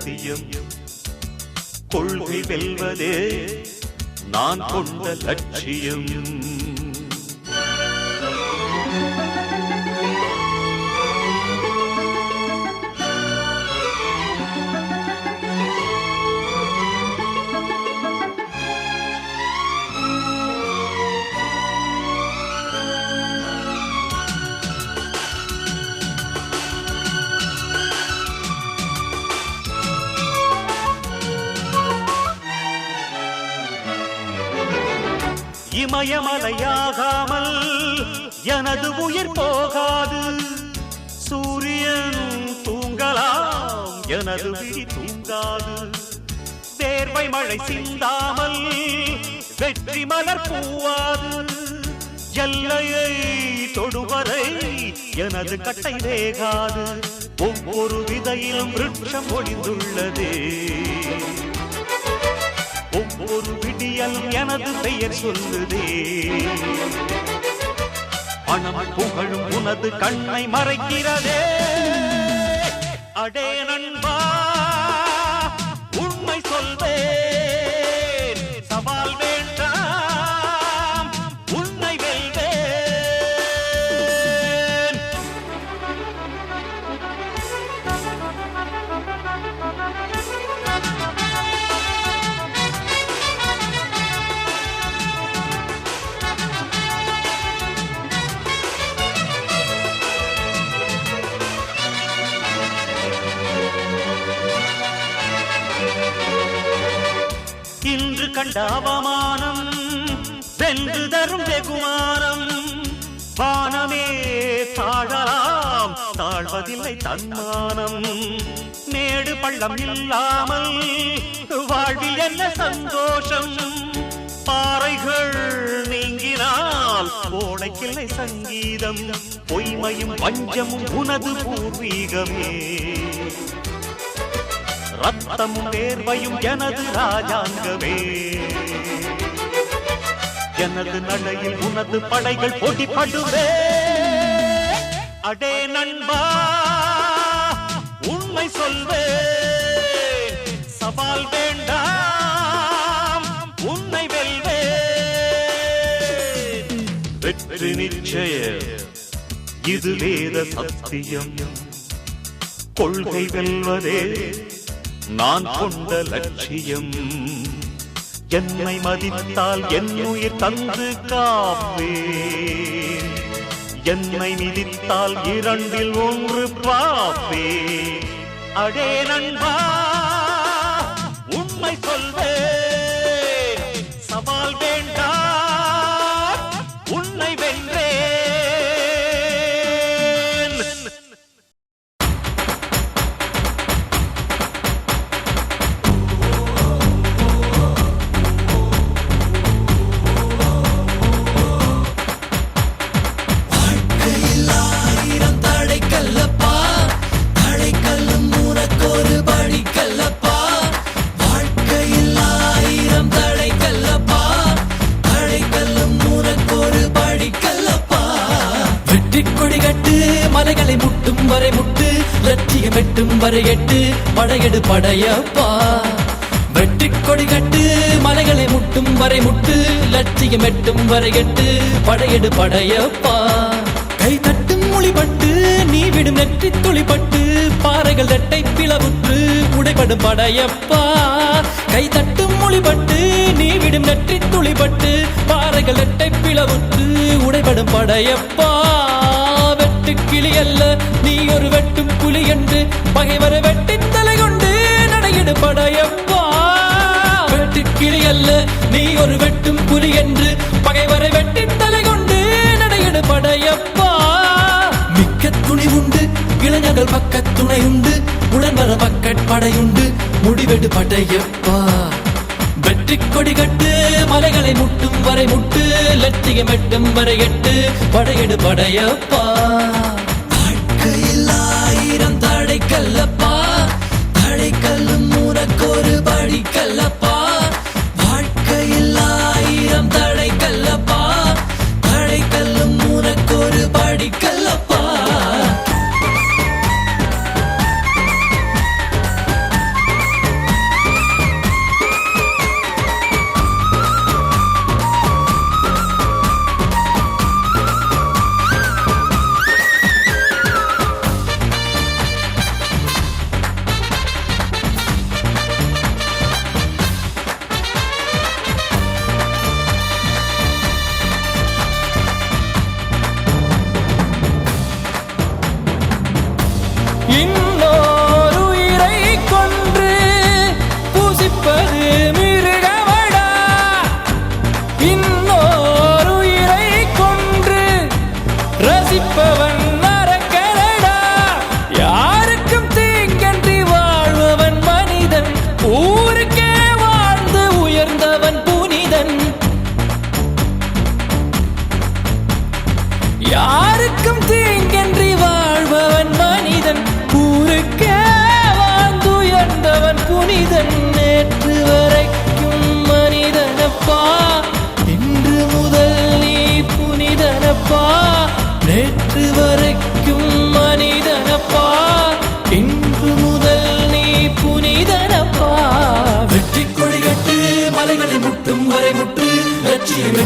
சத்தியம். கொள்கை வெல்வதே நான் கொண்ட லட்சியம். இமயமலையாகாமல் எனது உயிர் போகாது. சூரியன் தூங்கலாம், எனது விழி தூங்காது. தேர்வை மழை சிந்தாமல் வெற்றி மலர் பூவாது. எல்லையை தொடுவரை எனது கட்டை வேகாது. ஒவ்வொரு விதையிலும் விருட்சம் ஒளிந்துள்ளதே. ஒவ்வொரு விடியலும் எனது பெயர் சொல்லுதே. பணம் புகழும் உனது கண்ணை மறைக்கிறதே. அடே நண்பா, உண்மை சொல்வேன், சவால் வேண்டாம், உன்னை வெல்வேன். இன்று கண்ட அவமானம் வென்று தரும் வெகுமானம். வானமே தாழலாம், தாழ்வதில்லை தன்மானம். மேடு பள்ளம் இல்லாமல் வாழ்வில் என்ன சந்தோஷம். பாறைகள் நீங்கினால் ஓடைக்கில்லை சங்கீதம். பொய்மையும் வஞ்சமும் உனது பூர்வீகமே. ரத்தமும் வேர்வையும் எனது ராஜாங்கமே. எனது நடையில் உனது படைகள் போட்டிப்படுவே. அடே நண்பா, உண்மை சொல்வேன், சவால் வேண்டாம், உன்னை வெல்வேன். வெற்றி நிச்சயம், இது வேத சத்தியம். கொள்கை வெல்வதே நான் கொண்ட லட்சியம். என்னை மதித்தால் என் உயிர் தந்து காப்பேன். என்னை மிதித்தால் இரண்டில் ஒன்று பாப்பேன். அடே நண்பா, உண்மை சொல்வேன், சவால் வேண்டாம், உன்னை வென்றேன். மலைகளை முட்டும் வரை முட்டு, லட்சியம் எட்டும் வரை எட்டு, படையெடு படையப்பா. வெற்றி கொடி கட்டு, மலைகளை முட்டும் வரை முட்டு, லட்சியம் எட்டும் வரை எட்டு, படையெடு படையப்பா. கை தட்டும் மொழிபட்டு நீ விடும் நெற்றி துளிப்பட்டு, பாறைகள் ரெட்டை பிளவுற்று உடைபடும் படையப்பா. கை தட்டும் மொழிபட்டு நீ விடும் நெற்றி துளிப்பட்டு, பாறைகள் ரெட்டை பிளவுற்று உடைபடும் படையப்பா. கிளி அல்ல நீ ஒரு வெட்டும் புலி என்று, பகைவரை வெட்டி தலை கொண்டு நடையிடு படையப்பா. வெட்டு கிளி அல்ல நீ ஒரு வெட்டும் புலி என்று, பகைவரை வெட்டி தலை கொண்டு நடையிடு படையப்பா. மிக்க துணி உண்டு, இளைஞர்கள் பக்க துணை உண்டு, உடன் வர பக்கட் படையுண்டு, முடிவெடு படையப்பா. வெற்றி கொடி கட்டு, மலைகளை முட்டும் வரை முட்டு, லட்சியம் எட்டும் வரை எட்டு, படையெடு படையப்பா. வாழ்க்கையில் ஆயிரம் தடைக்கல்லப்பா, தடைக்கல்லும் உனக்கொரு படிக்கல்லப்பா. வாழ்க்கையில் ஆயிரம் தடைக்கல்லப்பா, தடைக்கல்லும் உனக்கொரு படிக்கல்லப்பா.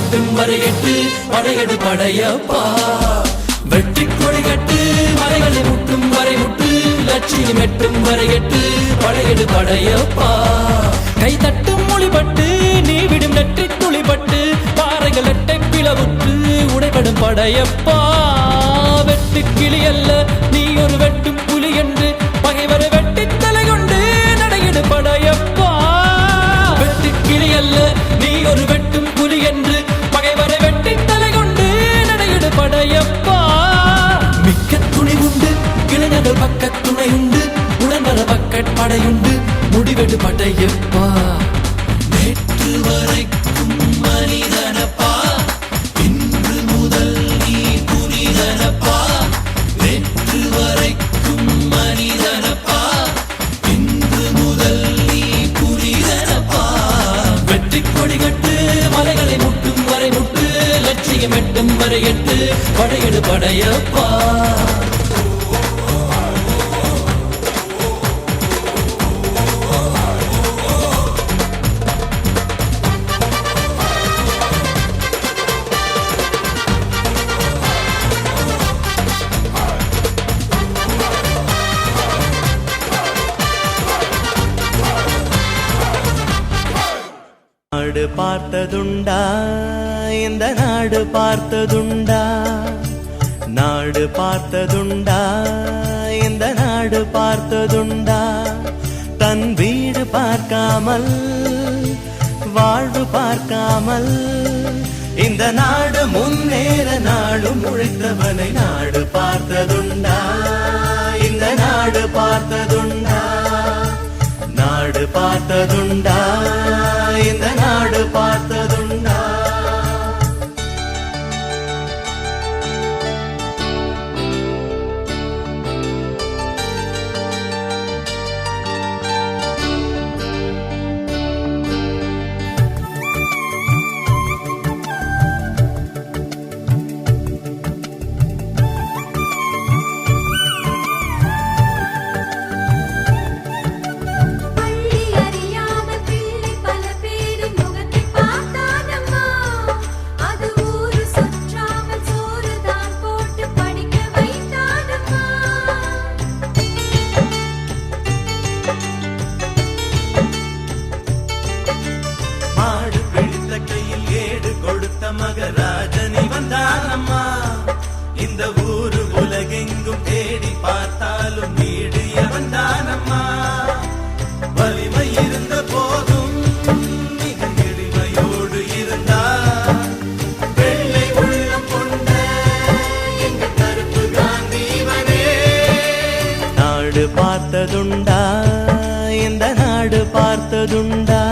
முட்டும் வரை எட்டு படையெடு படையப்பா வெற்றி கொடி கட்டு மலைகளை முட்டும் வரை முட்டு லட்சியம் எட்டும் வரை எட்டு படையெடு படையப்பா கை தட்டும் மொழிபட்டு நீ விடும் நெற்றி துளிபட்டு பாறைகள் எட்டை பிளவுற்று உடைபடும் படையப்பா வெட்டு கிளி அல்ல நீ ஒரு வெட்டும் புலி என்று பகைவரை வெட்டி தலை கொண்டு நடையிடு படையப்பா வெட்டு கிளி அல்ல நீ ஒரு வெட்டும் புலி என்று பகைவரை வெட்டி தலை கொண்டு நடையிடு படையப்பா மிக்க துணி உண்டு இளைஞர்கள் பக்க துணை உண்டு உடனர பக்க படையுண்டு முடிவெடு படையப்பா நேற்று வரைக்கும் மனிதனப்பா இன்று முதல் நீ புனிதனப்பா நேற்று வரைக்கும் மனிதனப்பா இன்று முதல் நீ புனிதனப்பா வெற்றி கொடி கட்டு மலைகளை முட்டும் வரை முட்டு லட்சியம் எட்டும் வரை எட்டு படையெடு படையப்பா நாடு பார்த்ததுண்டா இந்த நாடு பார்த்ததுண்டா நாடு பார்த்ததுண்டா இந்த நாடு பார்த்ததுண்டா தன் வீடு பார்க்காமல் வாழ்வு பார்க்காமல் இந்த நாடு முன்னேற நாடும் உழைத்தவனை நாடு பார்த்ததுண்டா இந்த நாடு பார்த்ததுண்டா நாடு பார்த்ததுண்டா இந்த நாடு பார்த்ததுண்டா மகராஜனி வந்தானம்மா இந்த ஊரு உலகெங்கும் தேடி பார்த்தாலும் வீடு வந்தானம்மா வலிமை இருந்த போதும் மிக எளிமையோடு இருந்தா வெள்ளை உள்ளம் கொண்ட எங்க கருப்பு காந்திவனே நாடு பார்த்ததுண்டா இந்த நாடு பார்த்ததுண்டா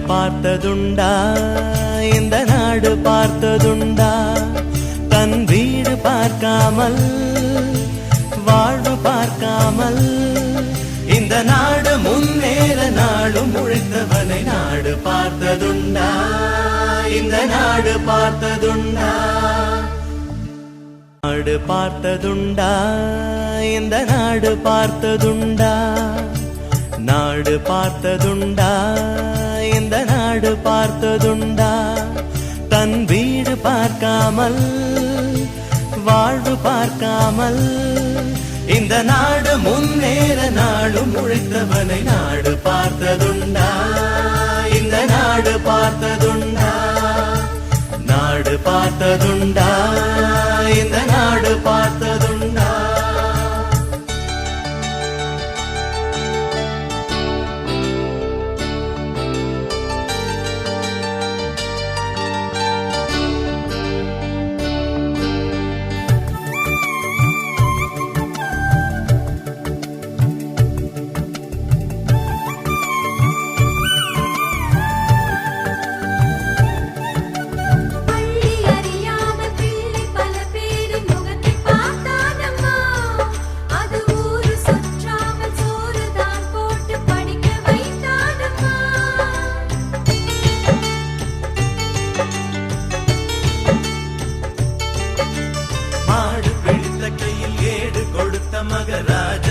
பார்த்ததுண்டா இந்த நாடு பார்த்ததுண்டா தன் வீடு பார்க்காமல் வாழ்வு பார்க்காமல் இந்த நாடு முன்னேற நாடும் உழைத்தவனை நாடு பார்த்ததுண்டா இந்த நாடு பார்த்ததுண்டா நாடு பார்த்ததுண்டா இந்த நாடு பார்த்ததுண்டா நாடு பார்த்ததுண்டா இந்த நாடு பார்த்ததுண்டா தன் வீடு பார்க்காமல் வாழ்வு பார்க்காமல் இந்த நாடு முன்னேற நாடும் உழைத்தவனை நாடு பார்த்ததுண்டா இந்த நாடு பார்த்ததுண்டா நாடு பார்த்ததுண்டா இந்த நாடு பார்த்ததுண்டா பள்ளி அறியாத பிள்ளை பல பேரின் முகத்தை பார்த்தானம்மா அது ஊரு சுற்றாமல் சோறுதான் போட்டு படிக்க வைத்தானம்மா மாடு பிடித்த கையில் ஏடு கொடுத்த மகராஜ